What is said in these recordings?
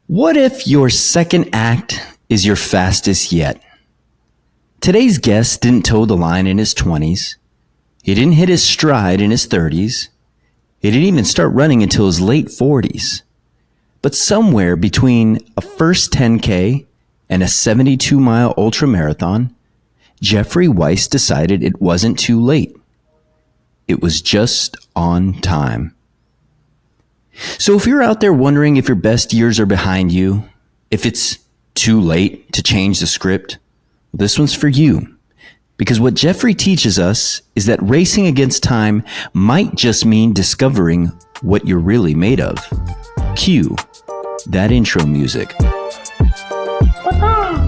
What if your second act is your fastest yet? Today's guest didn't toe the line in his 20s. He didn't hit his stride in his 30s. He didn't even start running until his late 40s. But somewhere between a first 10K and a 72-mile ultramarathon, Jeffrey Weiss decided it wasn't too late. It was just on time. So if you're out there wondering if your best years are behind you, if it's too late to change the script, this one's for you. Because what Jeffrey teaches us is that racing against time might just mean discovering what you're really made of. Cue that intro music.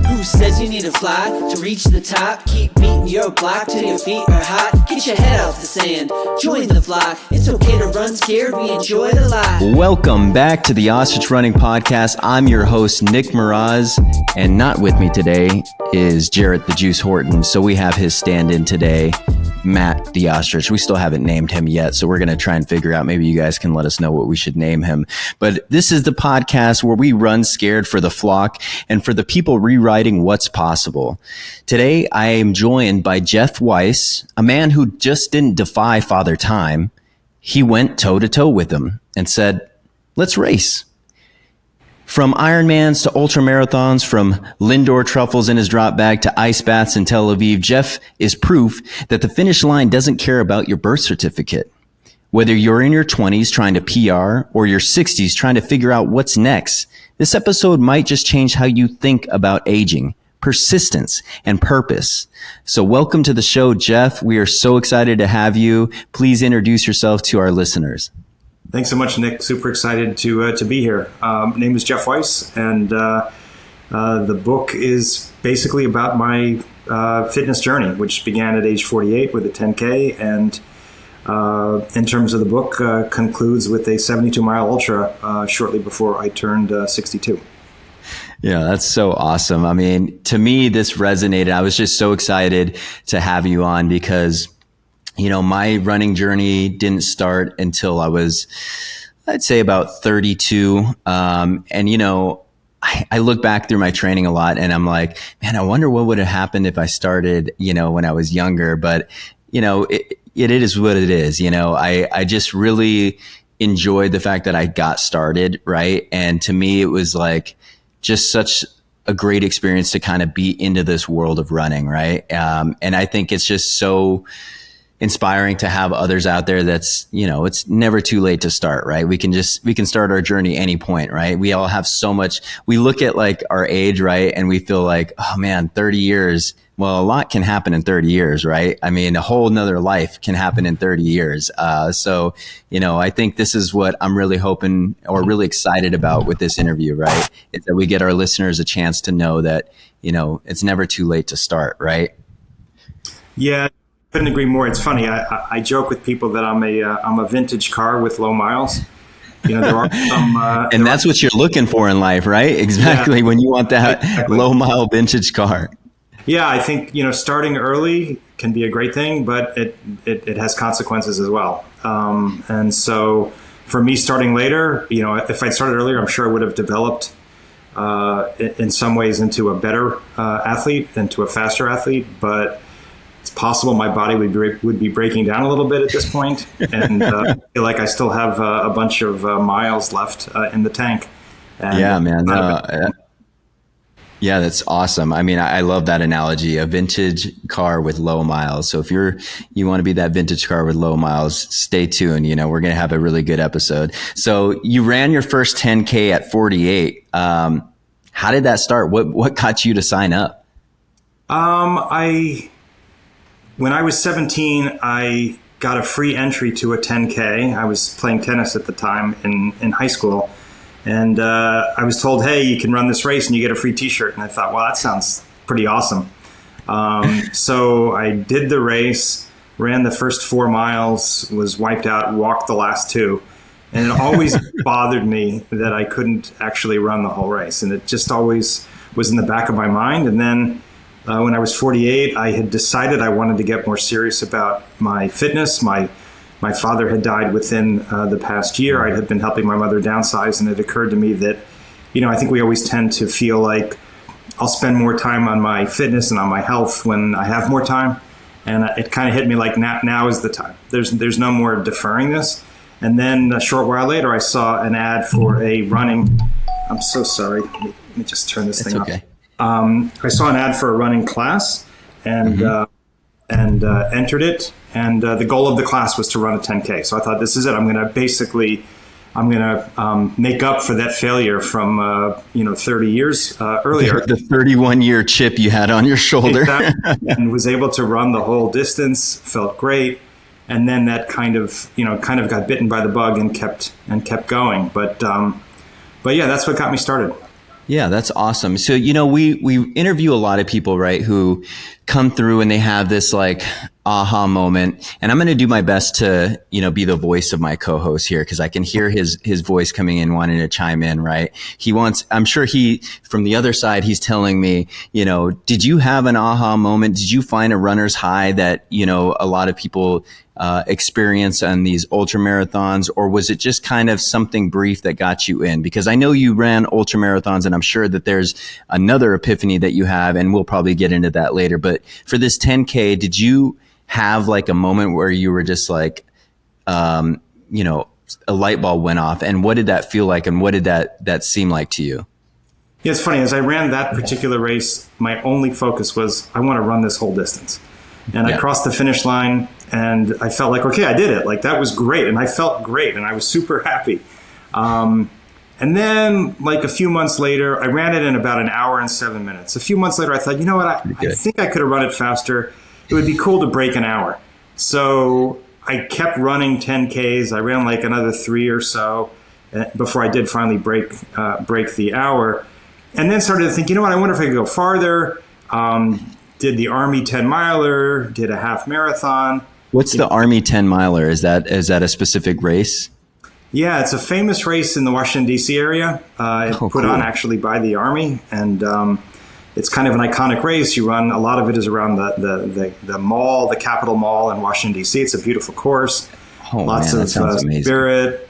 Who says you need to fly to reach the top? Keep beating your block till your feet are hot. Get your head out the sand, join the flock. It's okay to run scared, we enjoy the lie. Welcome back to the Ostrich Running Podcast. I'm your host, Nick Mraz, and not with me today is Jarrett the Juice Horton. So we have his stand-in today, Matt the Ostrich. We still haven't named him yet, so we're going to try and figure out, maybe you guys can let us know what we should name him. But this is the podcast where we run scared for the flock and for the people rewriting what's possible. Today, I am joined by Jeff Weiss, a man who just didn't defy Father Time. He went toe-to-toe with him and said, let's race. From Ironmans to ultramarathons, from Lindor truffles in his drop bag to ice baths in Tel Aviv, Jeff is proof that the finish line doesn't care about your birth certificate. Whether you're in your 20s trying to PR or your 60s trying to figure out what's next, this episode might just change how you think about aging, persistence, and purpose. So welcome to the show, Jeff. We are so excited to have you. Please introduce yourself to our listeners. Thanks so much, Nick. Super excited to be here. My name is Jeff Weiss, and the book is basically about my fitness journey, which began at age 48 with a 10K, and in terms of the book, concludes with a 72-mile ultra shortly before I turned 62. Yeah, that's so awesome. I mean, to me, this resonated. I was just so excited to have you on because my running journey didn't start until I was, I'd say about 32. I look back through my training a lot and I'm like, man, I wonder what would have happened if I started, when I was younger. But, it is what it is. I just really enjoyed the fact that I got started. Right. And to me, it was like just such a great experience to kind of be into this world of running. Right. And I think it's just so inspiring to have others out there that's, it's never too late to start, right? We can start our journey any point, right? We all have so much, we look at like our age, right? And we feel like, oh man, 30 years. Well, a lot can happen in 30 years, right? I mean, a whole nother life can happen in 30 years. So, I think this is what I'm really hoping or really excited about with this interview, right? Is that we get our listeners a chance to know that, it's never too late to start, right? Yeah. Couldn't agree more. It's funny. I joke with people that I'm a vintage car with low miles. There are some, and that's what you're looking for in life, right? Exactly. Yeah, when you want that low mile vintage car. Yeah, I think starting early can be a great thing, but it has consequences as well. And so for me, starting later, if I'd started earlier, I'm sure I would have developed in some ways into a better athlete, into a faster athlete, but it's possible my body would be breaking down a little bit at this point, and I feel like I still have a bunch of miles left in the tank. And yeah, man. Yeah, that's awesome. I mean, I love that analogy, a vintage car with low miles. So if you want to be that vintage car with low miles, stay tuned. We're going to have a really good episode. So you ran your first 10K at 48. How did that start? What got you to sign up? When I was 17, I got a free entry to a 10K. I was playing tennis at the time in high school. And I was told, hey, you can run this race and you get a free t-shirt. And I thought, well, that sounds pretty awesome. So I did the race, ran the first 4 miles, was wiped out, walked the last 2. And it always bothered me that I couldn't actually run the whole race. And it just always was in the back of my mind. And then when I was 48, I had decided I wanted to get more serious about my fitness. My father had died within the past year. I had been helping my mother downsize, and it occurred to me that I think we always tend to feel like I'll spend more time on my fitness and on my health when I have more time. And it kind of hit me like now is the time. There's no more deferring this. And then a short while later, I saw an ad for a running. I'm so sorry. Let me just turn this thing off. Okay. I saw an ad for a running class and entered it. And the goal of the class was to run a 10K. So I thought, this is it. I'm going to make up for that failure from 30 years earlier. The 31-year chip you had on your shoulder. Exactly. And was able to run the whole distance. Felt great. And then that kind of got bitten by the bug and kept going. But yeah, that's what got me started. Yeah, that's awesome. So, we interview a lot of people, right, who come through and they have this like aha moment. And I'm going to do my best to, be the voice of my co-host here, because I can hear his voice coming in, wanting to chime in, right? I'm sure from the other side, he's telling me, did you have an aha moment? Did you find a runner's high that, a lot of people experience on these ultramarathons, or was it just kind of something brief that got you in? Because I know you ran ultramarathons, and I'm sure that there's another epiphany that you have, and we'll probably get into that later. But for this 10K, did you have like a moment where you were just like, a light bulb went off, and what did that feel like, and what did that seem like to you? Yeah, it's funny. As I ran that particular race, my only focus was I want to run this whole distance. And I crossed the finish line, and I felt like, okay, I did it. Like, that was great. And I felt great, and I was super happy. And then, like, a few months later, I ran it in about an hour and 7 minutes. A few months later, I thought, you know what? I think I could have run it faster. It would be cool to break an hour. So I kept running 10Ks. I ran like another 3 or so before I did finally break the hour. And then started to think, you know what? I wonder if I could go farther. Did the Army 10 miler, did a half marathon. What's the Army 10 miler? Is that a specific race? Yeah, it's a famous race in the Washington, D.C. area. Put on actually by the Army. And it's kind of an iconic race. You run, a lot of it is around the mall, the Capitol Mall in Washington, D.C. It's a beautiful course. Lots of spirit,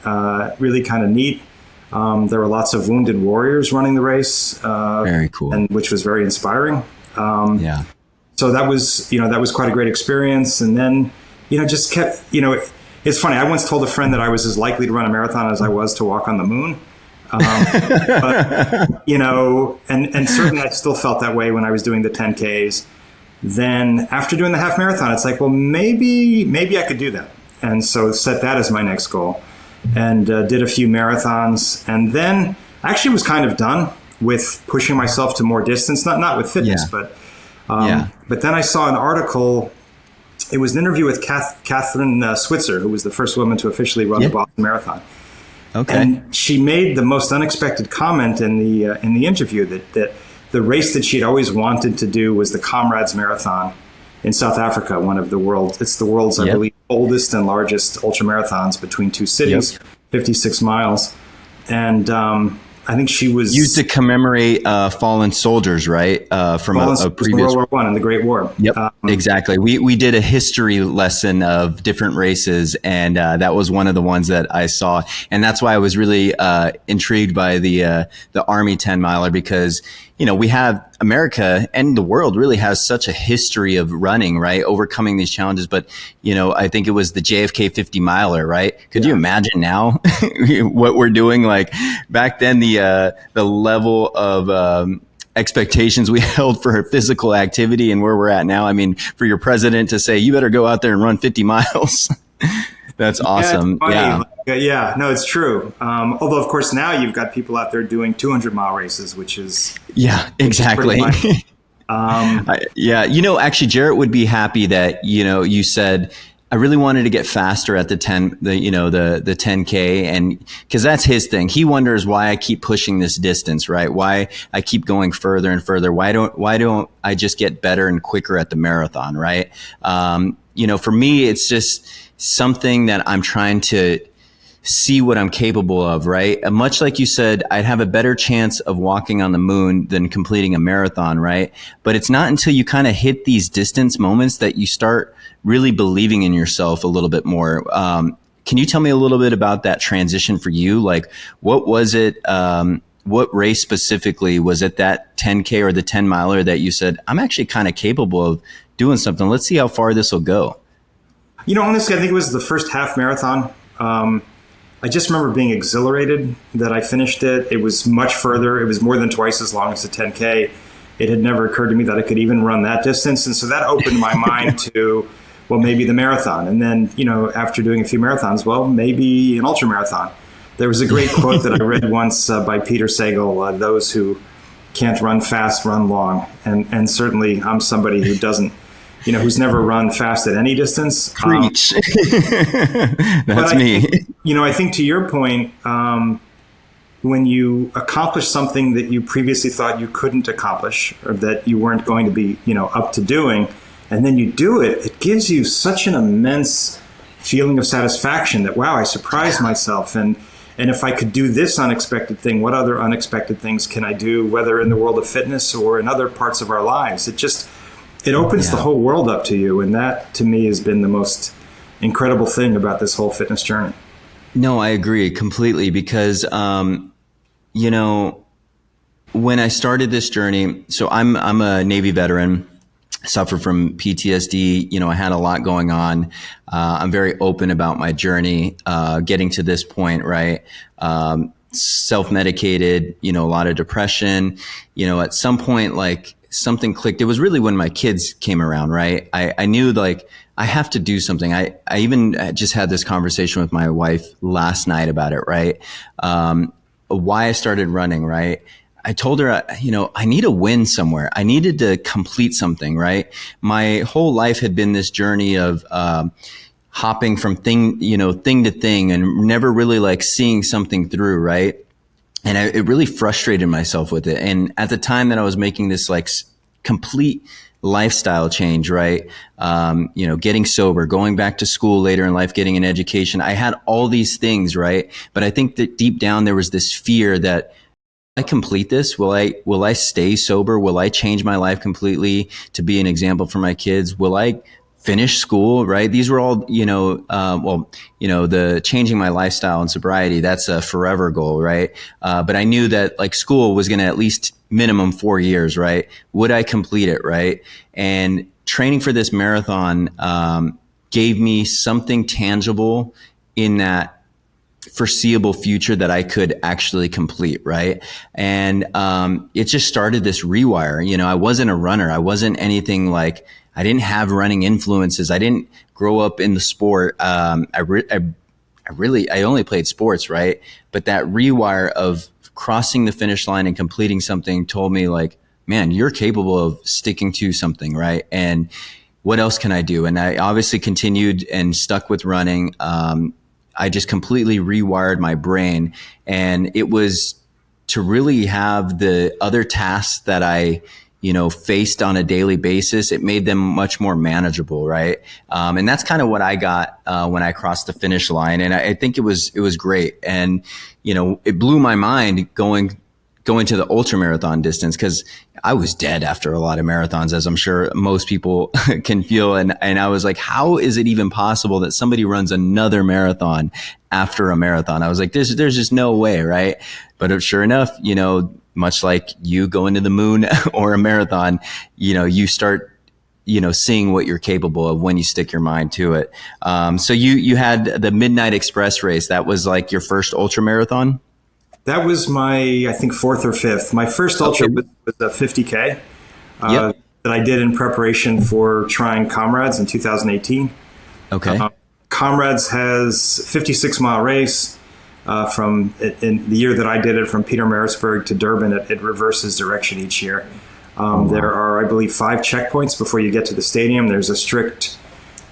really kind of neat. There were lots of wounded warriors running the race. Very cool. And which was very inspiring. So that was quite a great experience. And then, just kept, it's funny. I once told a friend that I was as likely to run a marathon as I was to walk on the moon. But, and certainly I still felt that way when I was doing the 10Ks. Then after doing the half marathon, it's like, well, maybe I could do that. And so set that as my next goal, and did a few marathons. And then actually was kind of done with pushing myself to more distance, not with fitness, but then I saw an article. It was an interview with Catherine Switzer, who was the first woman to officially run the Boston Marathon. Okay. And she made the most unexpected comment in the interview that the race that she'd always wanted to do was the Comrades Marathon in South Africa, it's the world's, I believe, oldest and largest ultramarathons between two cities, 56 miles. And I think she was used to commemorate fallen soldiers, right? From a previous World War I and the Great War. Yep, exactly. We did a history lesson of different races, and that was one of the ones that I saw, and that's why I was really intrigued by the Army 10 miler, because we have America and the world really has such a history of running, right? Overcoming these challenges. But, I think it was the JFK 50 miler, right? Could you imagine now what we're doing? Like back then, the level of expectations we held for physical activity and where we're at now. I mean, for your president to say, you better go out there and run 50 miles. That's awesome. Yeah, no, it's true. Although, of course, now you've got people out there doing 200-mile races, which is... Yeah, exactly. Actually, Jarrett would be happy that, you said, I really wanted to get faster at the 10K, and because that's his thing. He wonders why I keep pushing this distance, right? Why I keep going further and further. Why don't I just get better and quicker at the marathon, right? For me, it's just something that I'm trying to see what I'm capable of, right? Much like you said, I'd have a better chance of walking on the moon than completing a marathon, right? But it's not until you kind of hit these distance moments that you start really believing in yourself a little bit more. Can you tell me a little bit about that transition for you? Like, what was it, what race specifically was it, that 10K or the 10 miler that you said, I'm actually kind of capable of doing something. Let's see how far this will go. Honestly, I think it was the first half marathon. I just remember being exhilarated that I finished it. It was much further. It was more than twice as long as the 10K. It had never occurred to me that I could even run that distance. And so that opened my mind to, well, maybe the marathon. And then, after doing a few marathons, well, maybe an ultramarathon. There was a great quote that I read once by Peter Sagal, those who can't run fast, run long. And certainly I'm somebody who doesn't, who's never run fast at any distance. Preach. That's me. I think to your point, when you accomplish something that you previously thought you couldn't accomplish or that you weren't going to be, up to doing, and then you do it, it gives you such an immense feeling of satisfaction that, wow, I surprised myself. And if I could do this unexpected thing, what other unexpected things can I do, whether in the world of fitness or in other parts of our lives? It opens the whole world up to you. And that, to me, has been the most incredible thing about this whole fitness journey. No, I agree completely because, when I started this journey, so I'm a Navy veteran, suffered from PTSD. I had a lot going on. I'm very open about my journey, getting to this point, right? Self-medicated, a lot of depression, at some point, like something clicked. It was really when my kids came around, right? I knew like I have to do something. I even just had this conversation with my wife last night about it, right? Why I started running, right? I told her, I need to win somewhere. I needed to complete something, right? My whole life had been this journey of, hopping from thing to thing and never really like seeing something through, right? And it really frustrated myself with it. And at the time that I was making this like complete lifestyle change, right? Getting sober, going back to school later in life, getting an education. I had all these things, right? But I think that deep down there was this fear that I complete this? Will I stay sober? Will I change my life completely to be an example for my kids? Will I finish school, right? These were all, the changing my lifestyle and sobriety, that's a forever goal, right? But I knew that like school was going to at least minimum 4 years, right? Would I complete it, right? And training for this marathon gave me something tangible in that foreseeable future that I could actually complete, right? And it just started this rewire. I wasn't a runner. I wasn't anything like, I didn't have running influences. I didn't grow up in the sport. I only played sports, right? But that rewire of crossing the finish line and completing something told me like, man, you're capable of sticking to something, right? And what else can I do? And I obviously continued and stuck with running. I just completely rewired my brain, and it was to really have the other tasks that I, faced on a daily basis. It made them much more manageable. Right. And that's kind of what I got, when I crossed the finish line. And I think it was great. And, it blew my mind going to the ultramarathon distance, because I was dead after a lot of marathons, as I'm sure most people can feel. And I was like, how is it even possible that somebody runs another marathon after a marathon? I was like, there's just no way, right? But sure enough, much like you going to the moon or a marathon, you start, seeing what you're capable of when you stick your mind to it. So you had the Midnight Express race. That was like your first ultramarathon? That was my, I think, fourth or fifth. My first ultra was a 50K that I did in preparation for trying Comrades in 2018. Okay. Comrades has 56-mile race. From in the year that I did it, from Pietermaritzburg to Durban, it reverses direction each year. There are, I believe, 5 checkpoints before you get to the stadium. There's a strict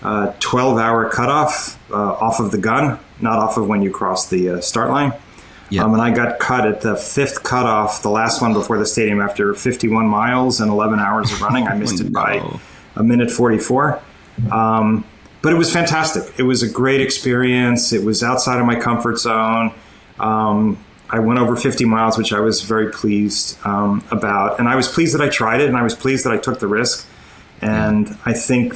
12-hour cutoff off of the gun, not off of when you cross the start line. Yep. And I got cut at the 5th cutoff, the last one before the stadium, after 51 miles and 11 hours of running. I missed it by a minute 44. But it was fantastic. It was a great experience. It was outside of my comfort zone. I went over 50 miles, which I was very pleased about. And I was pleased that I tried it, and I was pleased that I took the risk. And I think,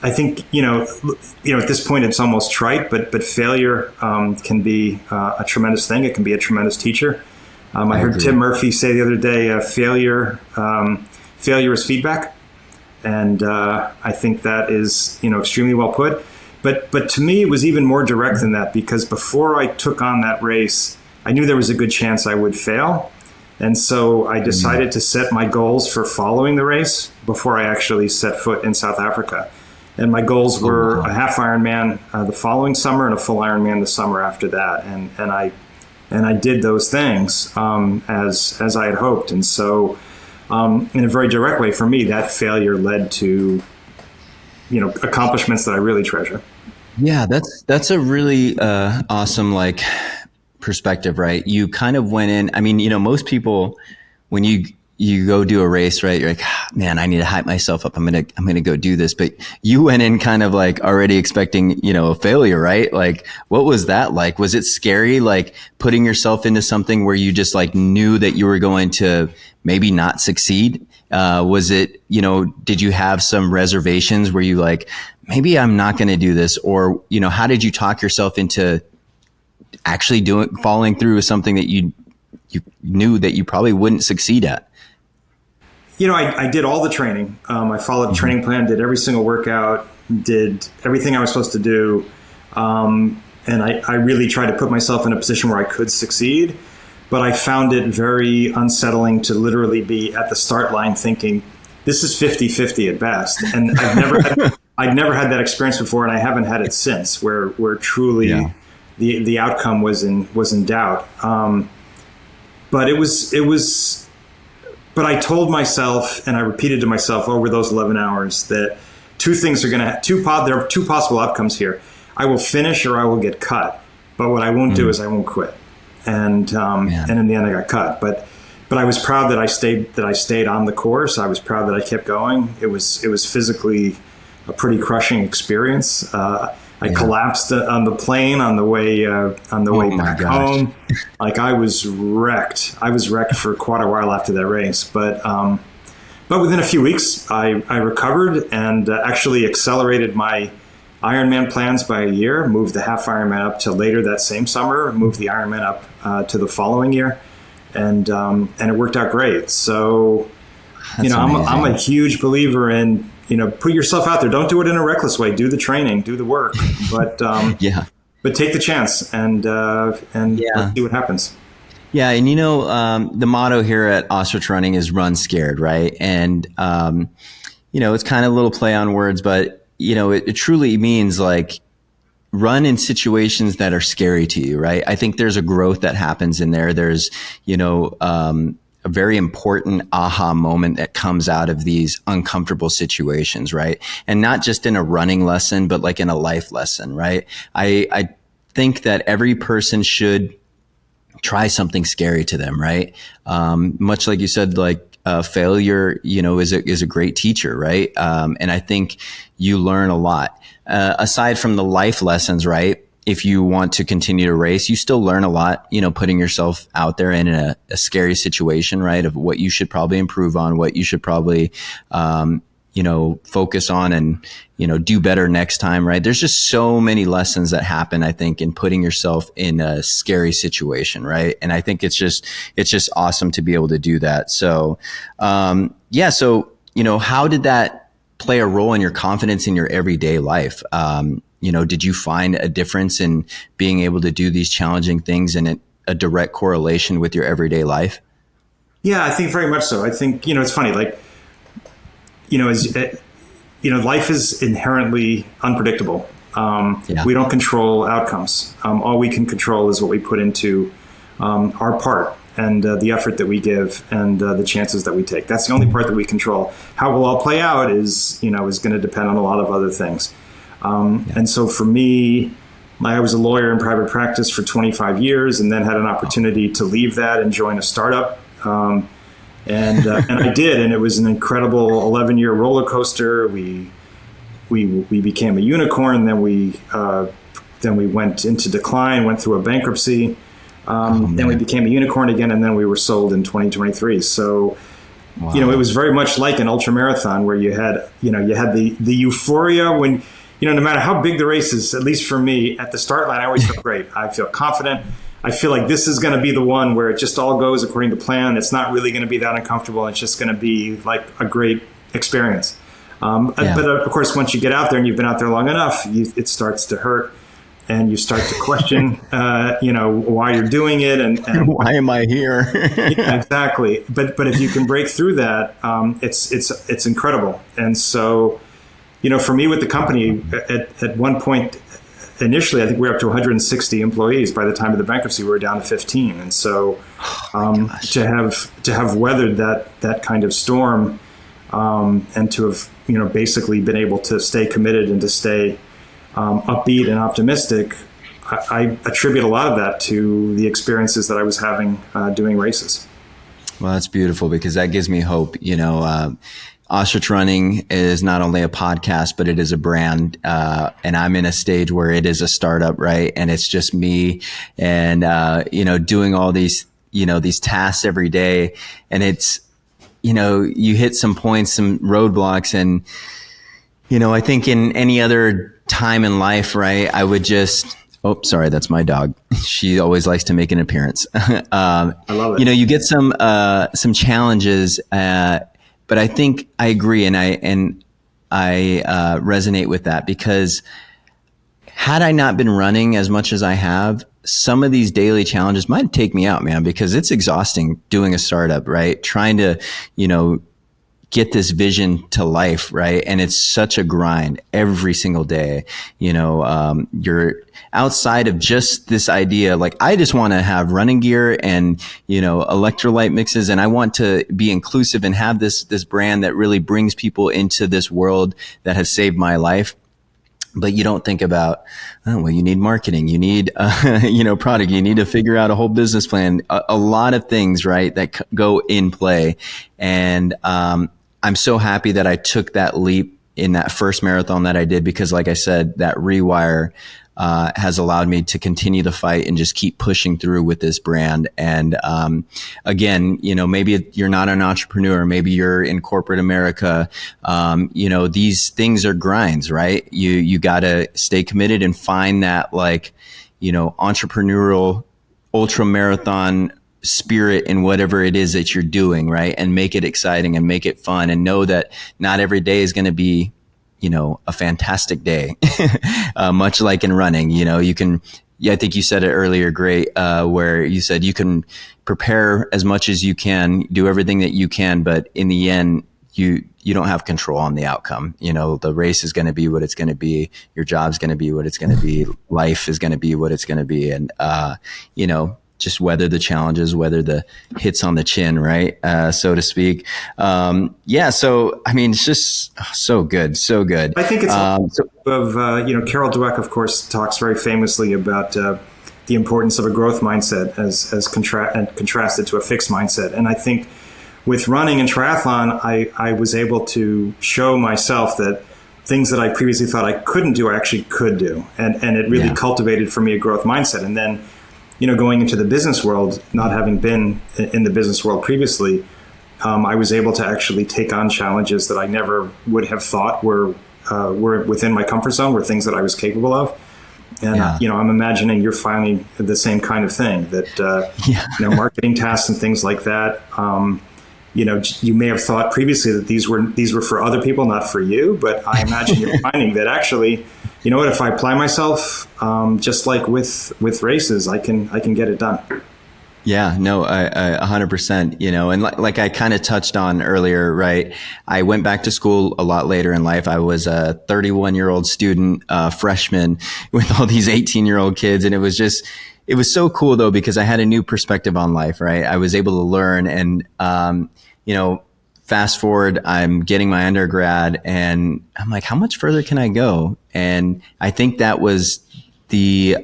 at this point it's almost trite, but failure can be a tremendous thing. It can be a tremendous teacher. I heard agree. Tim Murphy say the other day, failure is feedback. And I think that is, extremely well put. But to me, it was even more direct than that, because before I took on that race, I knew there was a good chance I would fail. And so I decided to set my goals for following the race before I actually set foot in South Africa. And my goals were a half Ironman the following summer and a full Ironman the summer after that. And I did those things as I had hoped. And so in a very direct way for me, that failure led to, accomplishments that I really treasure. Yeah, that's a really awesome perspective, right? You kind of went in. I mean, most people, when you go do a race, right? You're like, man, I need to hype myself up. I'm gonna go do this. But you went in kind of already expecting, a failure, right? What was that like? Was it scary? Putting yourself into something where you just knew that you were going to maybe not succeed? Was it, did you have some reservations where you maybe I'm not going to do this? Or, how did you talk yourself into actually following through with something that you knew that you probably wouldn't succeed at? I did all the training. I followed a training plan, did every single workout, did everything I was supposed to do. And I really tried to put myself in a position where I could succeed. But I found it very unsettling to literally be at the start line thinking, this is 50-50 at best. And I'd never had that experience before, and I haven't had it since, where truly the outcome was in doubt. But I told myself, and I repeated to myself over those 11 hours, that there are two possible outcomes here. I will finish or I will get cut. But what I won't do is I won't quit. And in the end I got cut. But I was proud that I stayed on the course. I was proud that I kept going. It was physically a pretty crushing experience. I collapsed on the plane on the way back home. I was wrecked. I was wrecked for quite a while after that race. But within a few weeks, I recovered and actually accelerated my Ironman plans by a year. Moved the half Ironman up to later that same summer. Moved the Ironman up to the following year, and it worked out great. So, I'm a huge believer in. Put yourself out there. Don't do it in a reckless way. Do the training, do the work, but but take the chance and let's see what happens. Yeah, and the motto here at Ostrich Running is "Run Scared," right? And it's kind of a little play on words, but it truly means run in situations that are scary to you, right? I think there's a growth that happens in there. There's a very important aha moment that comes out of these uncomfortable situations, right? And not just in a running lesson, but in a life lesson, right? I think that every person should try something scary to them, right? Much like you said, failure, is a great teacher, right? And I think you learn a lot. Aside from the life lessons, right? If you want to continue to race, you still learn a lot, putting yourself out there in a scary situation, right? Of what you should probably improve on, what you should probably, focus on and, do better next time, right? There's just so many lessons that happen, I think, in putting yourself in a scary situation, right? And I think it's just awesome to be able to do that. So, how did that play a role in your confidence in your everyday life? Did you find a difference in being able to do these challenging things and a direct correlation with your everyday life? Yeah, I think very much so. I think, it's funny, life is inherently unpredictable. We don't control outcomes. All we can control is what we put into our part and the effort that we give and the chances that we take. That's the only part that we control. How it will all play out is going to depend on a lot of other things. And so for me, I was a lawyer in private practice for 25 years and then had an opportunity to leave that and join a startup. And I did, and it was an incredible 11-year roller coaster. We became a unicorn, then we went into decline, went through a bankruptcy. Then we became a unicorn again, and then we were sold in 2023. So, it was very much like an ultramarathon where you had the euphoria when, no matter how big the race is, at least for me, at the start line, I always feel great. I feel confident. I feel like this is going to be the one where it just all goes according to plan. It's not really going to be that uncomfortable. It's just going to be like a great experience. But of course, once you get out there and you've been out there long enough, it starts to hurt, and you start to question, why you're doing it and why am I here? Yeah, exactly. But if you can break through that, it's incredible. And so, for me with the company, at one point, initially, I think we were up to 160 employees. By the time of the bankruptcy, we were down to 15. And so, to have weathered that kind of storm, and to have basically been able to stay committed and to stay upbeat and optimistic, I attribute a lot of that to the experiences that I was having doing races. Well, that's beautiful, because that gives me hope. Ostrich Running is not only a podcast, but it is a brand. And I'm in a stage where it is a startup, right? And it's just me and, doing all these, these tasks every day. And it's, you hit some points, some roadblocks. And, I think in any other time in life, right, I would just, oh, sorry, that's my dog. She always likes to make an appearance. I love it. You get some challenges, but I think I agree, and I resonate with that, because had I not been running as much as I have, some of these daily challenges might take me out, man, because it's exhausting doing a startup, right? Trying to, get this vision to life, right? And it's such a grind every single day. You're outside of just this idea. Like, I just want to have running gear and, electrolyte mixes. And I want to be inclusive and have this brand that really brings people into this world that has saved my life. But you don't think about, you need marketing, you need, product, you need to figure out a whole business plan, a lot of things, right, that go in play. And, I'm so happy that I took that leap in that first marathon that I did, because like I said, that rewire, has allowed me to continue the fight and just keep pushing through with this brand. And, again, maybe you're not an entrepreneur, maybe you're in corporate America. These things are grinds, right? You gotta stay committed and find that entrepreneurial ultra marathon spirit in whatever it is that you're doing, right? And make it exciting and make it fun, and know that not every day is going to be, a fantastic day. Much like in running, you can, I think you said it earlier, great, where you said you can prepare as much as you can, do everything that you can, but in the end, you don't have control on the outcome. The race is going to be what it's going to be. Your job's going to be what it's going to be. Life is going to be what it's going to be. And, just weather the challenges, weather the hits on the chin, right? So to speak. So, it's just so good, so good. I think it's Carol Dweck, of course, talks very famously about the importance of a growth mindset as contrasted to a fixed mindset. And I think with running and triathlon, I was able to show myself that things that I previously thought I couldn't do, I actually could do. And it really cultivated for me a growth mindset. And then, going into the business world, not having been in the business world previously, I was able to actually take on challenges that I never would have thought were within my comfort zone, were things that I was capable of. And, I'm imagining you're finding the same kind of thing, that, marketing tasks and things like that. You may have thought previously that these were for other people, not for you. But I imagine you're finding that actually, if I apply myself, just like with races, I can get it done. Yeah, no, I 100%, and like I kind of touched on earlier, right? I went back to school a lot later in life. I was a 31-year-old student, freshman with all these 18-year-old kids. And it was so cool though, because I had a new perspective on life, right? I was able to learn and, fast forward, I'm getting my undergrad and I'm like, how much further can I go? And I think that was the,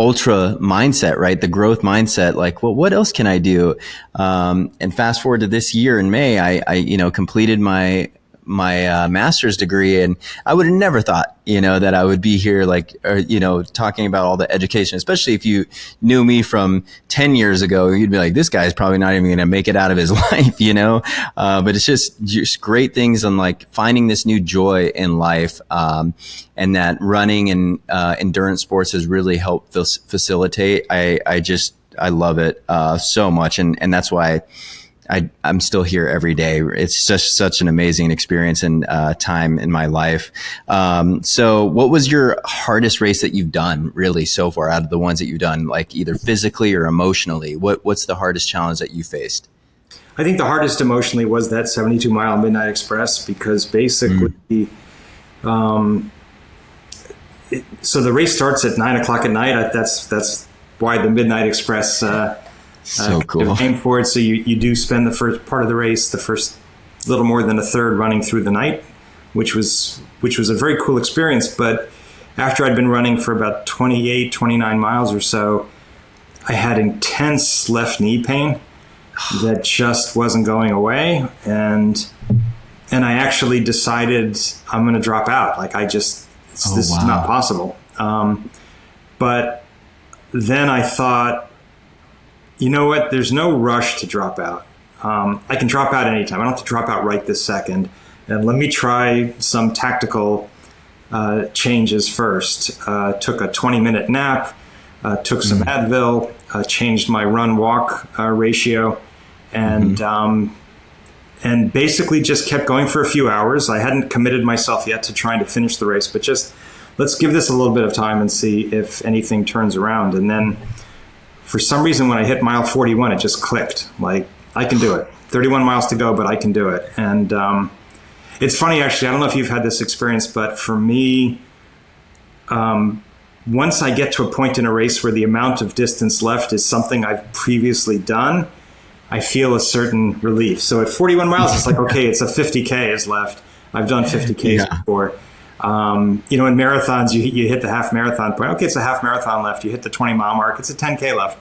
ultra mindset, right? The growth mindset, like, well, what else can I do? And fast forward to this year in May, I completed my my master's degree, and I would have never thought, that I would be here, talking about all the education, especially if you knew me from 10 years ago, you'd be like, this guy's probably not even going to make it out of his life, but it's just great things on like finding this new joy in life. And that running and endurance sports has really helped facilitate. I love it so much. And that's why I'm still here every day. It's just such an amazing experience and time in my life. So what was your hardest race that you've done really so far out of the ones that you've done, like either physically or emotionally? What's the hardest challenge that you faced? I think the hardest emotionally was that 72-mile Midnight Express, because basically, so the race starts at 9:00 at night. That's why the Midnight Express so cool. Name for it. So you do spend the first part of the race, the first little more than a third, running through the night, which was a very cool experience. But after I'd been running for about 28, 29 miles or so, I had intense left knee pain that just wasn't going away, and I actually decided I'm going to drop out. Like this is not possible. But then I thought, you know what? There's no rush to drop out. I can drop out anytime. I don't have to drop out right this second. And let me try some tactical changes first. Took a 20-minute nap, took some Advil, changed my run-walk ratio, and basically just kept going for a few hours. I hadn't committed myself yet to trying to finish the race, but just let's give this a little bit of time and see if anything turns around. And then for some reason, when I hit mile 41, it just clicked. Like, I can do it. 31 miles to go, but I can do it. And it's funny, actually. I don't know if you've had this experience, but for me, once I get to a point in a race where the amount of distance left is something I've previously done, I feel a certain relief. So at 41 miles, it's like, okay, it's a 50K is left. I've done 50Ks before. In marathons, you hit the half marathon point. Okay, it's a half marathon left. You hit the 20-mile mark. It's a 10K left.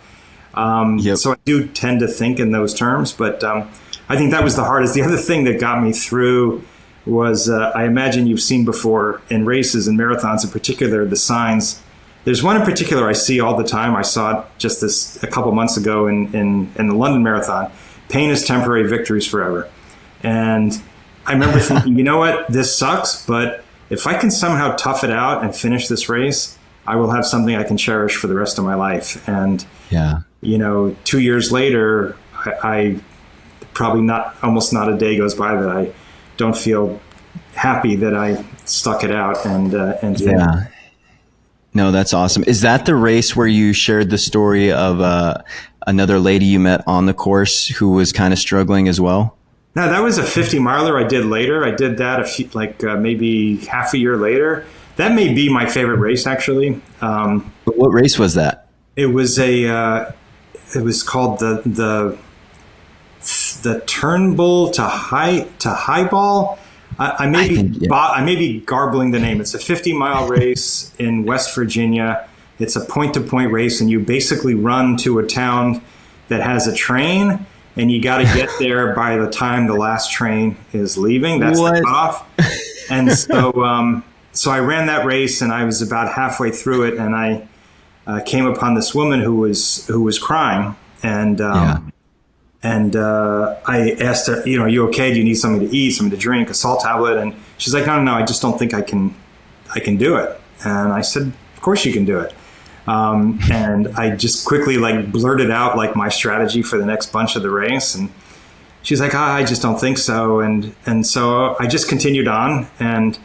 So I do tend to think in those terms, but I think that was the hardest. The other thing that got me through was, I imagine you've seen before in races and marathons in particular, the signs. There's one in particular I see all the time. I saw it just a couple months ago in the London Marathon. Pain is temporary, victory is forever. And I remember thinking, you know what, this sucks, but if I can somehow tough it out and finish this race, I will have something I can cherish for the rest of my life. And, 2 years later, I probably almost not a day goes by that I don't feel happy that I stuck it out and yeah. No, that's awesome. Is that the race where you shared the story of another lady you met on the course who was kind of struggling as well? No, that was a 50-miler I did later. I did that maybe half a year later. That may be my favorite race, actually. But what race was that? It was it was called the Turnbull to Highball. I may be garbling the name. It's a 50-mile race in West Virginia. It's a point-to-point race, and you basically run to a town that has a train, and you got to get there by the time the last train is leaving. That's the cutoff. And so I ran that race, and I was about halfway through it, and I came upon this woman who was crying, and I asked her, are you okay? Do you need something to eat, something to drink, a salt tablet? And she's like, no, I just don't think I can do it. And I said, of course you can do it. And I just quickly blurted out my strategy for the next bunch of the race. And she's like, I just don't think so. And so I just continued on. And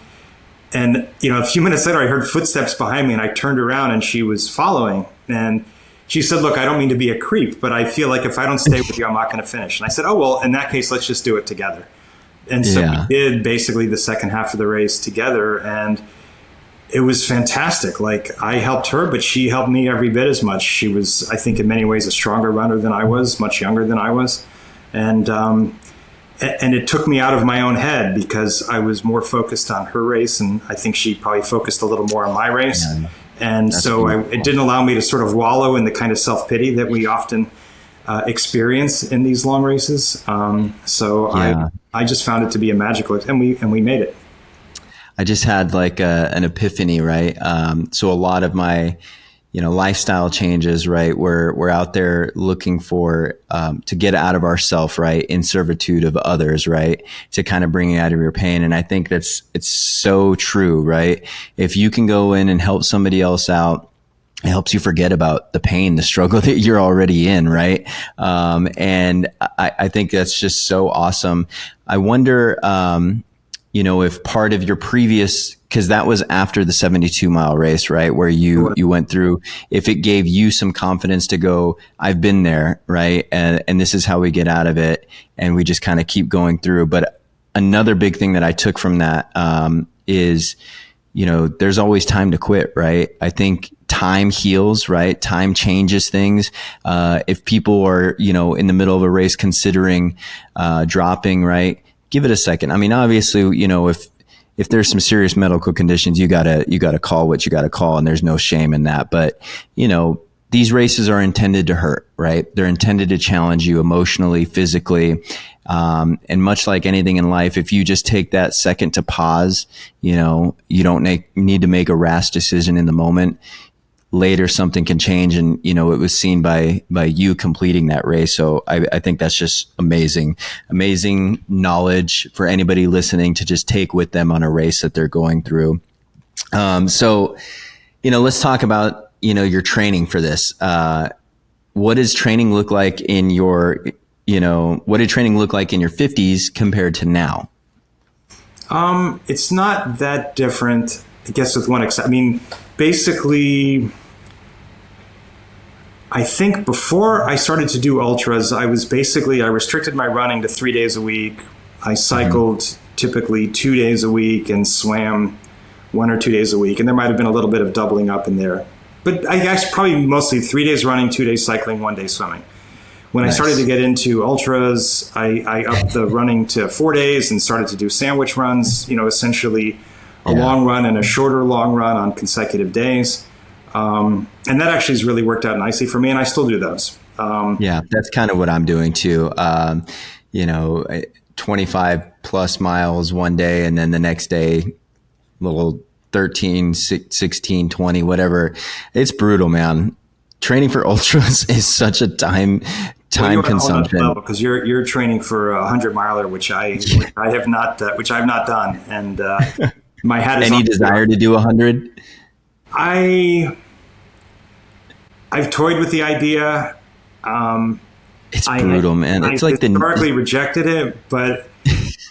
a few minutes later, I heard footsteps behind me, and I turned around, and she was following. And she said, look, I don't mean to be a creep, but I feel like if I don't stay with you, I'm not going to finish. And I said, oh, well, in that case, let's just do it together. And so we did basically the second half of the race together, and it was fantastic. I helped her, but she helped me every bit as much. She was, I think, in many ways a stronger runner than I was, much younger than I was. And it took me out of my own head because I was more focused on her race, and I think she probably focused a little more on my race. Yeah. And that's so it didn't allow me to sort of wallow in the kind of self-pity that we often experience in these long races. I I just found it to be a magical, and we made it. I just had like an epiphany, right? So a lot of my, lifestyle changes, right? We're out there looking for, to get out of ourself, right? In servitude of others, right? To kind of bring you out of your pain. And I think it's so true, right? If you can go in and help somebody else out, it helps you forget about the pain, the struggle that you're already in, right? And I think that's just so awesome. I wonder, if part of your previous, because that was after the 72-mile race, right? Where you went through, if it gave you some confidence to go, I've been there, right? And this is how we get out of it. And we just kind of keep going through. But another big thing that I took from that is, there's always time to quit, right? I think time heals, right? Time changes things. If people are, in the middle of a race considering dropping, right? Give it a second. I mean, obviously, if there's some serious medical conditions, you gotta call what you gotta call, and there's no shame in that. But, these races are intended to hurt, right? They're intended to challenge you emotionally, physically. And much like anything in life, if you just take that second to pause, you don't need to make a rash decision in the moment. Later, something can change. And, it was seen by you completing that race. So I think that's just amazing knowledge for anybody listening to just take with them on a race that they're going through. So, let's talk about, your training for this. What does training look like in your, what did training look like in your 50s compared to now? It's not that different, I guess, with one exception. I mean, basically, I think before I started to do ultras, I restricted my running to 3 days a week. I cycled typically 2 days a week and swam 1 or 2 days a week. And there might have been a little bit of doubling up in there. But I guess probably mostly 3 days running, 2 days cycling, 1 day swimming. When I started to get into ultras, I upped the running to 4 days and started to do sandwich runs, essentially a long run and a shorter long run on consecutive days. And that actually has really worked out nicely for me, and I still do those. That's kind of what I'm doing too. 25 plus miles one day, and then the next day, little 13, 16, 20, whatever. It's brutal, man. Training for ultras is such a time consumption, because you're training for a 100-miler, which I have not done, and my hat is any desire to do 100. I've toyed with the idea. It's brutal, man. It's like historically rejected it, but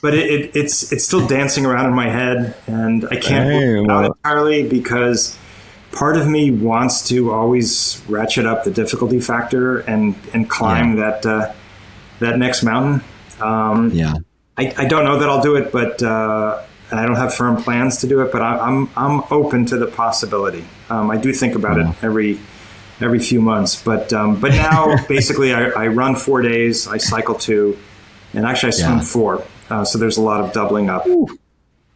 it's still dancing around in my head, and I can't work it out entirely because part of me wants to always ratchet up the difficulty factor and climb that next mountain. I don't know that I'll do it, but and I don't have firm plans to do it. But I'm open to the possibility. I do think about it every few months. But now basically I run 4 days, I cycle 2, and actually I swim 4. So there's a lot of doubling up.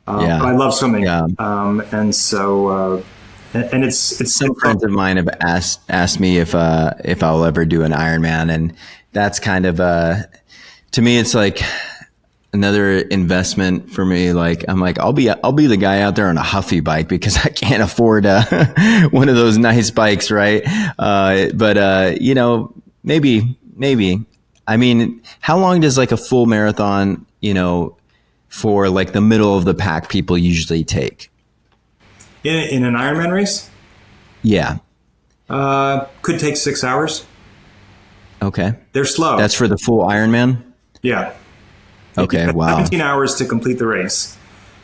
But I love swimming, and so. And it's some friends of mine have asked me if I'll ever do an Ironman, and that's kind of to me it's like another investment for me. Like I'm like I'll be the guy out there on a Huffy bike because I can't afford one of those nice bikes, right? But maybe. I mean, how long does like a full marathon, for like the middle of the pack people usually take? In an Ironman race? Yeah. Could take 6 hours. Okay. They're slow. That's for the full Ironman? Yeah. Okay, wow. 17 hours to complete the race.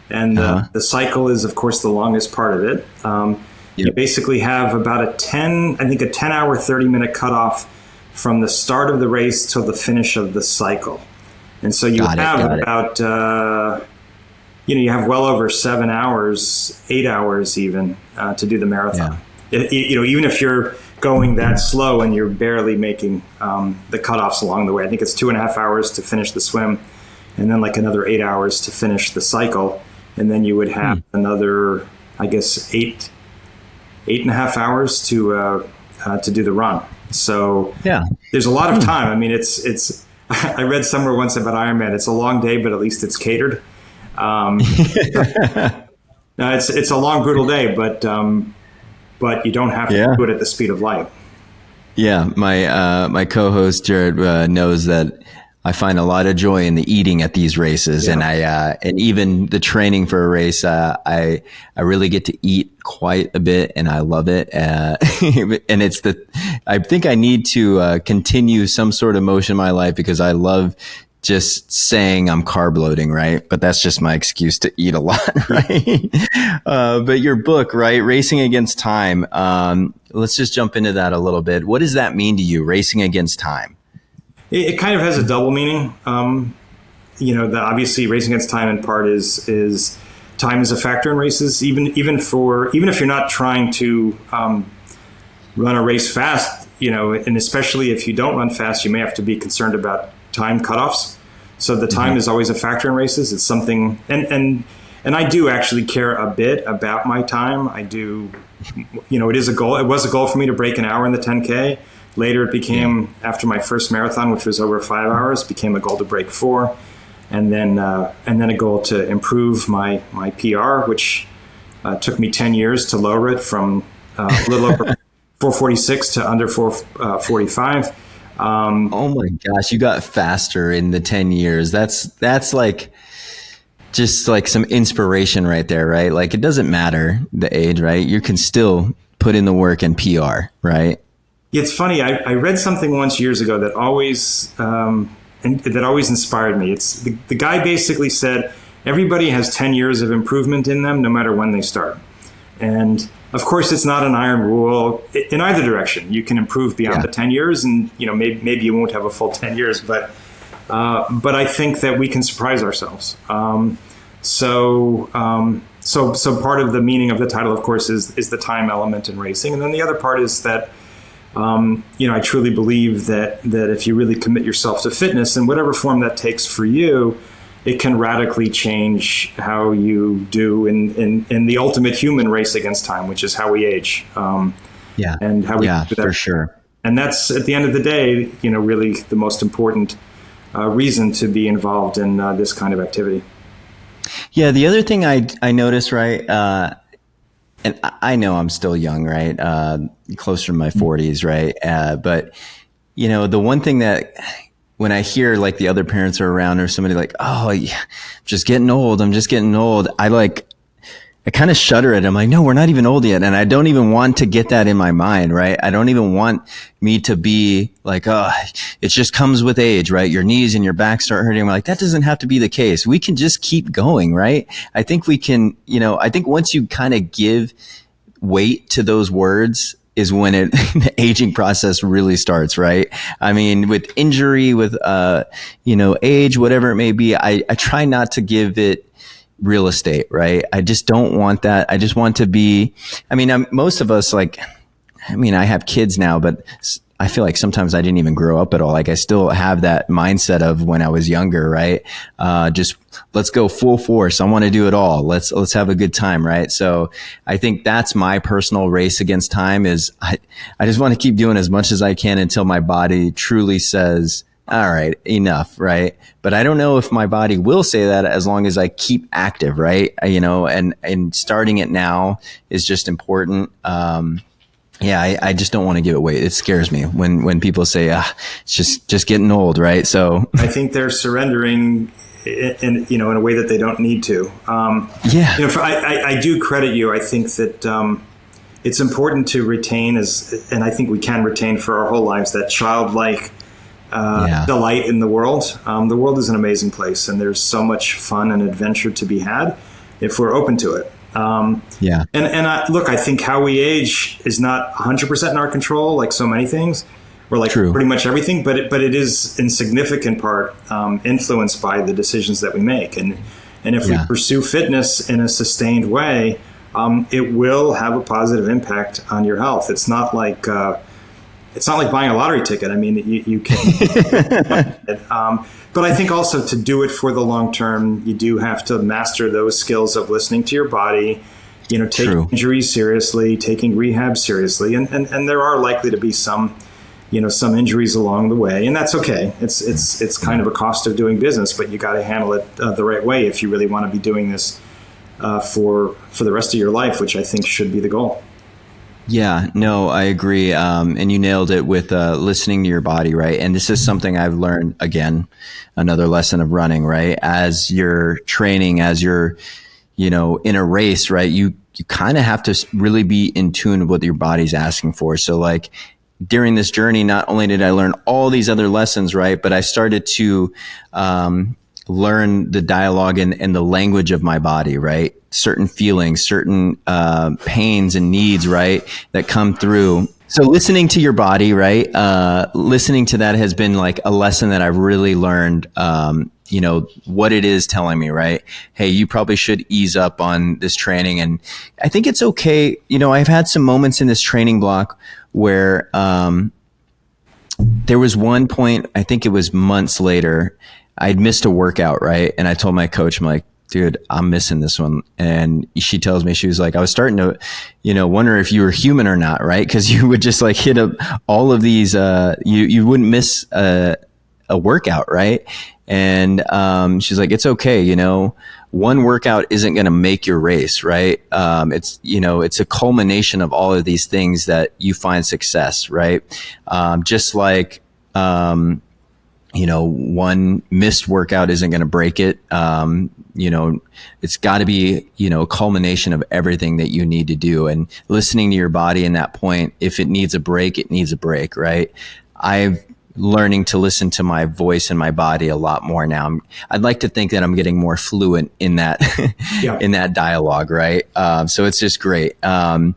And the cycle is, of course, the longest part of it. You basically have about a 10-hour, 30-minute cutoff from the start of the race till the finish of the cycle. And so you have about... you have well over 7 hours, 8 hours even, to do the marathon. Yeah. Even if you're going that slow and you're barely making the cutoffs along the way. I think it's 2.5 hours to finish the swim, and then like another 8 hours to finish the cycle. And then you would have another, I guess, 8.5 hours to do the run. So there's a lot of time. I mean, I read somewhere once about Ironman. It's a long day, but at least it's catered. No, it's a long, brutal day, but you don't have to do it at the speed of light. Yeah, my co-host Jared knows that I find a lot of joy in the eating at these races, and and even the training for a race. I really get to eat quite a bit, and I love it. And I think I need to continue some sort of motion in my life because I love just saying I'm carb loading, right? But that's just my excuse to eat a lot, right? But your book, right? Racing Against Time. Let's just jump into that a little bit. What does that mean to you, racing against time? It kind of has a double meaning. Obviously racing against time in part is time is a factor in races, even if you're not trying to run a race fast, and especially if you don't run fast, you may have to be concerned about time cutoffs. So the time is always a factor in races. It's something, and I do actually care a bit about my time. I do, it is a goal. It was a goal for me to break an hour in the 10K. Later it became, after my first marathon, which was over 5 hours, became a goal to break 4. And then a goal to improve my PR, which took me 10 years to lower it from a little over 446 to under 445. Oh my gosh, you got faster in the 10 years. That's like just like some inspiration right there, right? Like it doesn't matter the age, right? You can still put in the work and PR, right? It's funny. I read something once years ago that always inspired me. It's the guy basically said everybody has 10 years of improvement in them, no matter when they start. And of course, it's not an iron rule in either direction. You can improve beyond the 10 years, and maybe you won't have a full 10 years. But I think that we can surprise ourselves. So part of the meaning of the title, of course, is the time element in racing, and then the other part is that I truly believe that if you really commit yourself to fitness in whatever form that takes for you, it can radically change how you do in the ultimate human race against time, which is how we age. And how we do that. For sure. And that's, at the end of the day, really the most important reason to be involved in this kind of activity. Yeah. The other thing I noticed, right, and I know I'm still young, right? Closer to my 40s, right? But the one thing that when I hear like the other parents are around or somebody like, oh, yeah, I'm just getting old. I kind of shudder at it. I'm like, no, we're not even old yet. And I don't even want to get that in my mind, right? I don't even want me to be like, oh, it just comes with age, right? Your knees and your back start hurting. I'm like, that doesn't have to be the case. We can just keep going, right? I think we can, I think once you kind of give weight to those words is when the aging process really starts, right? I mean, with injury, with, age, whatever it may be, I try not to give it real estate, right? I just don't want that. I just want to be, most of us I have kids now, but I feel like sometimes I didn't even grow up at all. Like I still have that mindset of when I was younger, right? Just let's go full force. I want to do it all. Let's have a good time, right? So I think that's my personal race against time is I just want to keep doing as much as I can until my body truly says, all right, enough, right? But I don't know if my body will say that as long as I keep active, right? And starting it now is just important. I just don't want to give it weight. It scares me when people say, it's just getting old, right? So I think they're surrendering in a way that they don't need to. I do credit you. I think that it's important to retain and I think we can retain for our whole lives, that childlike delight in the world. The world is an amazing place, and there's so much fun and adventure to be had if we're open to it. I think how we age is not 100% in our control, like so many things, or like True. Pretty much everything, but it is in significant part influenced by the decisions that we make. And if we pursue fitness in a sustained way, it will have a positive impact on your health. It's not like buying a lottery ticket. I mean, you can. But I think also to do it for the long term, you do have to master those skills of listening to your body, taking injuries seriously, taking rehab seriously. And there are likely to be some, some injuries along the way, and that's okay. It's kind of a cost of doing business, but you got to handle it the right way if you really want to be doing this for the rest of your life, which I think should be the goal. Yeah, no, I agree. And you nailed it with listening to your body, right? And this is something I've learned, again, another lesson of running, right? As you're training, as you're, in a race, right? You kind of have to really be in tune with what your body's asking for. So like during this journey, not only did I learn all these other lessons, right? But I started to learn the dialogue and the language of my body, right? Certain feelings, certain pains and needs, right? That come through. So listening to your body, right? Listening to that has been like a lesson that I've really learned, what it is telling me, right? Hey, you probably should ease up on this training. And I think it's okay. I've had some moments in this training block where there was one point, I think it was months later, I'd missed a workout, right? And I told my coach, I'm like, dude, I'm missing this one. And she tells me, she was like, I was starting to, wonder if you were human or not, right? Because you would just like hit up all of these, you wouldn't miss a workout, right? And she's like, it's okay, one workout isn't going to make your race, right? It's a culmination of all of these things that you find success, right? Just like, one missed workout isn't going to break it. It's got to be, a culmination of everything that you need to do, and listening to your body in that point. If it needs a break, it needs a break, right? I've learning to listen to my voice and my body a lot more now. I'd like to think that I'm getting more fluent in that, in that dialogue, right? So it's just great. So